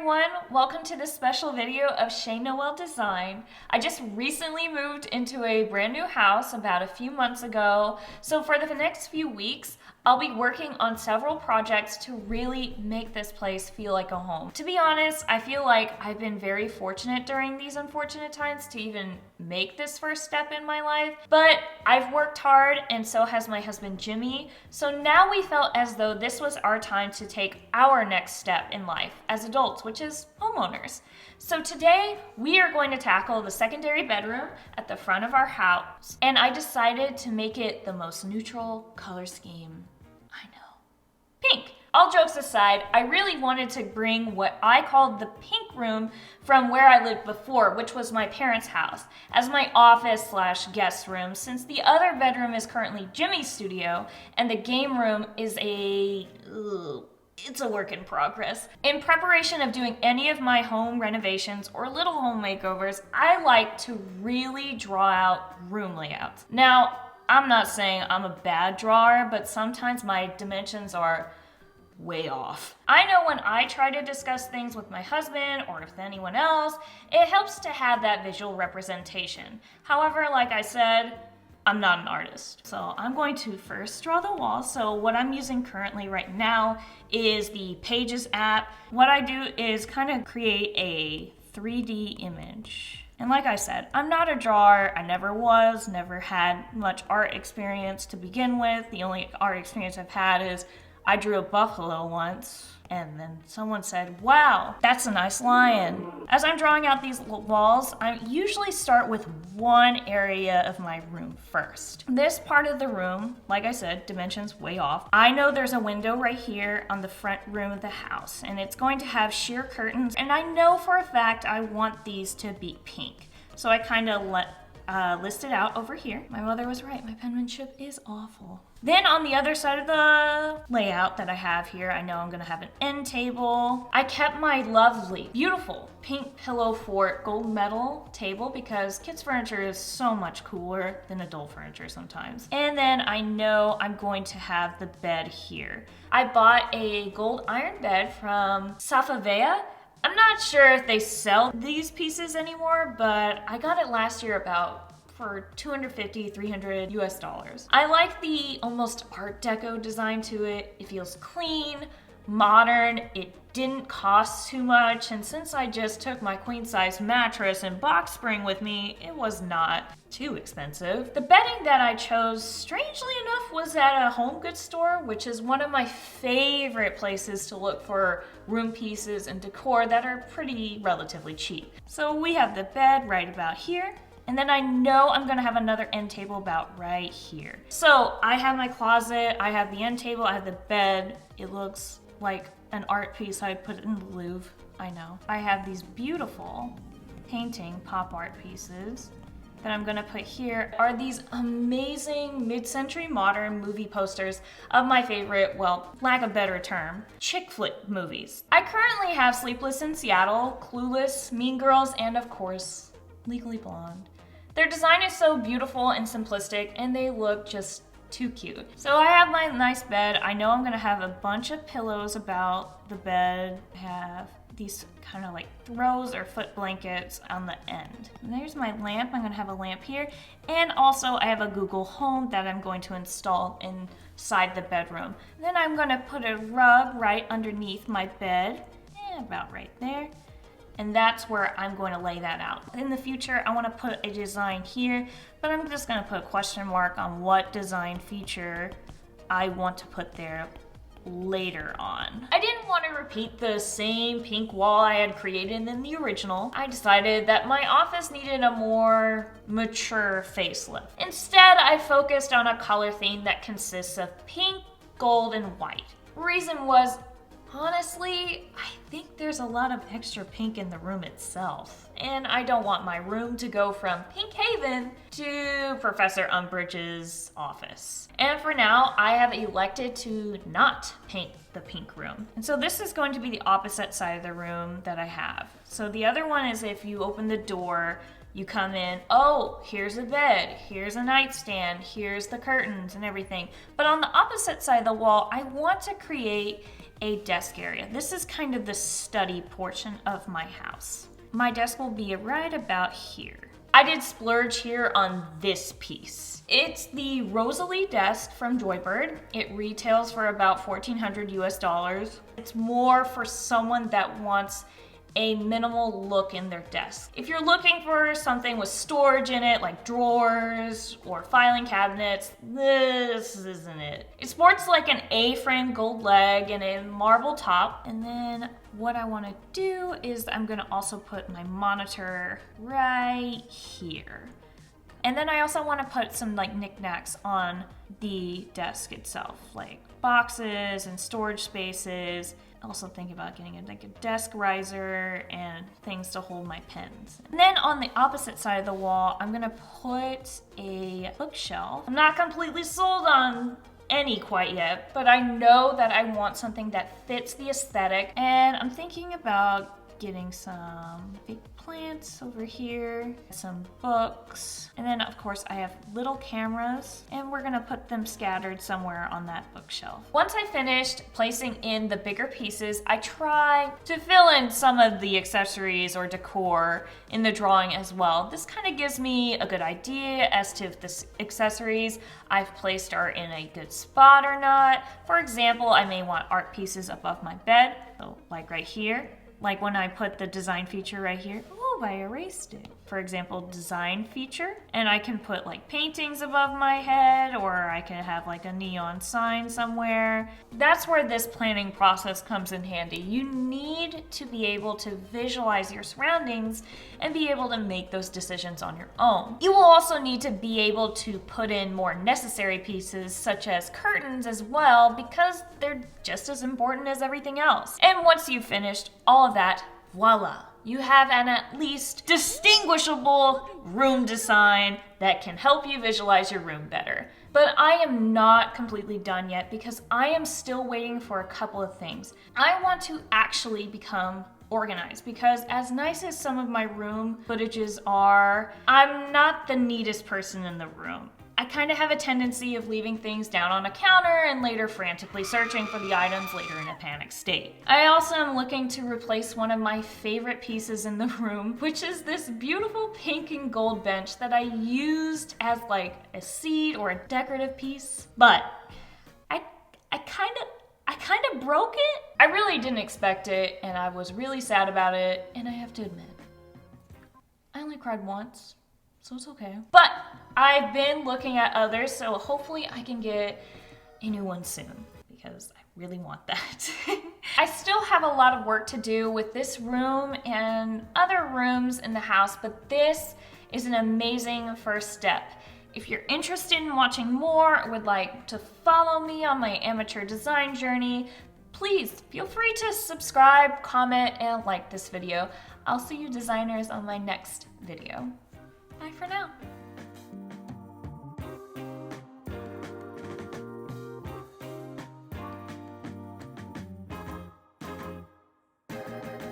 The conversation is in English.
everyone, welcome to this special video of Shay Noel Design. I just recently moved into a brand new house about a few months ago, so for the next few weeks, I'll be working on several projects to really make this place feel like a home. To be honest, I feel like I've been very fortunate during these unfortunate times to even make this first step in my life, but I've worked hard and so has my husband Jimmy, so now we felt as though this was our time to take our next step in life as adults, which is homeowners. So today we are going to tackle the secondary bedroom at the front of our house, and I decided to make it the most neutral color scheme I know. Pink. All jokes aside, I really wanted to bring what I called the pink room from where I lived before, which was my parents' house, as my office/guest room, since the other bedroom is currently Jimmy's studio and the game room is it's a work in progress. In preparation of doing any of my home renovations or little home makeovers, I like to really draw out room layouts. Now, I'm not saying I'm a bad drawer, but sometimes my dimensions are way off. I know when I try to discuss things with my husband or with anyone else, it helps to have that visual representation. However, like I said, I'm not an artist. So I'm going to first draw the wall. So what I'm using currently right now is the Pages app. What I do is kind of create a 3D image. And like I said, I'm not a drawer. I never was, never had much art experience to begin with. The only art experience I've had is I drew a buffalo once, and then someone said, wow, that's a nice lion. As I'm drawing out these walls, I usually start with one area of my room first. This part of the room, like I said, dimensions way off. I know there's a window right here on the front room of the house, and it's going to have sheer curtains, and I know for a fact I want these to be pink. So I kind of listed out over here. My mother was right, my penmanship is awful. Then on the other side of the layout that I have here, I know I'm gonna have an end table. I kept my lovely, beautiful pink pillow fort gold metal table because kids furniture is so much cooler than adult furniture sometimes. And then I know I'm going to have the bed here. I bought a gold iron bed from Safavea. I'm not sure if they sell these pieces anymore, but I got it last year for $250, $300 US. I like the almost art deco design to it. It feels clean, modern, it didn't cost too much, and since I just took my queen size mattress and box spring with me, it was not too expensive. The bedding that I chose, strangely enough, was at a home goods store, which is one of my favorite places to look for room pieces and decor that are pretty relatively cheap. So we have the bed right about here. And then I know I'm gonna have another end table about right here. So I have my closet, I have the end table, I have the bed. It looks like an art piece I'd put in the Louvre, I know. I have these beautiful painting pop art pieces that I'm gonna put here are these amazing mid-century modern movie posters of my favorite, well, lack of a better term, chick flick movies. I currently have Sleepless in Seattle, Clueless, Mean Girls, and of course, Legally Blonde. Their design is so beautiful and simplistic, and they look just too cute. So I have my nice bed. I know I'm gonna have a bunch of pillows about the bed. I have these kind of like throws or foot blankets on the end. And there's my lamp. I'm gonna have a lamp here. And also I have a Google Home that I'm going to install inside the bedroom. Then I'm gonna put a rug right underneath my bed, about right there. And that's where I'm going to lay that out. In the future, I want to put a design here, but I'm just going to put a question mark on what design feature I want to put there later on. I didn't want to repeat the same pink wall I had created in the original. I decided that my office needed a more mature facelift. Instead, I focused on a color theme that consists of pink, gold, and white. Reason was, honestly, I think there's a lot of extra pink in the room itself. And I don't want my room to go from Pink Haven to Professor Umbridge's office. And for now, I have elected to not paint the pink room. And so this is going to be the opposite side of the room that I have. So the other one is if you open the door, you come in, oh, here's a bed, here's a nightstand, here's the curtains and everything. But on the opposite side of the wall, I want to create a desk area. This is kind of the study portion of my house. My desk will be right about here. I did splurge here on this piece. It's the Rosalie desk from Joybird. It retails for about $1,400 US. It's more for someone that wants a minimal look in their desk. If you're looking for something with storage in it, like drawers or filing cabinets, this isn't it. It sports like an A-frame gold leg and a marble top. And then what I wanna do is I'm gonna also put my monitor right here. And then I also want to put some like knickknacks on the desk itself, like boxes and storage spaces. Also think about getting like a desk riser and things to hold my pens. And then on the opposite side of the wall, I'm gonna put a bookshelf. I'm not completely sold on any quite yet, but I know that I want something that fits the aesthetic, and I'm thinking about getting some big plants over here, some books, and then of course I have little cameras, and we're gonna put them scattered somewhere on that bookshelf. Once I finished placing in the bigger pieces, I try to fill in some of the accessories or decor in the drawing as well. This kind of gives me a good idea as to if the accessories I've placed are in a good spot or not. For example, I may want art pieces above my bed, so like right here. Like when I put the design feature right here, oh, I erased it. For example, design feature, and I can put like paintings above my head, or I can have like a neon sign somewhere. That's where this planning process comes in handy. You need to be able to visualize your surroundings and be able to make those decisions on your own. You will also need to be able to put in more necessary pieces such as curtains as well, because they're just as important as everything else. And once you've finished all of that, voila, you have an at least distinguishable room design that can help you visualize your room better. But I am not completely done yet because I am still waiting for a couple of things. I want to actually become organized because as nice as some of my room footages are, I'm not the neatest person in the room. I kind of have a tendency of leaving things down on a counter and later frantically searching for the items later in a panic state. I also am looking to replace one of my favorite pieces in the room, which is this beautiful pink and gold bench that I used as like a seat or a decorative piece, but I kind of broke it. I really didn't expect it, and I was really sad about it, and I have to admit, I only cried once. So it's okay. But I've been looking at others, so hopefully I can get a new one soon because I really want that. I still have a lot of work to do with this room and other rooms in the house, but this is an amazing first step. If you're interested in watching more or would like to follow me on my amateur design journey, please feel free to subscribe, comment, and like this video. I'll see you designers on my next video. Bye for now.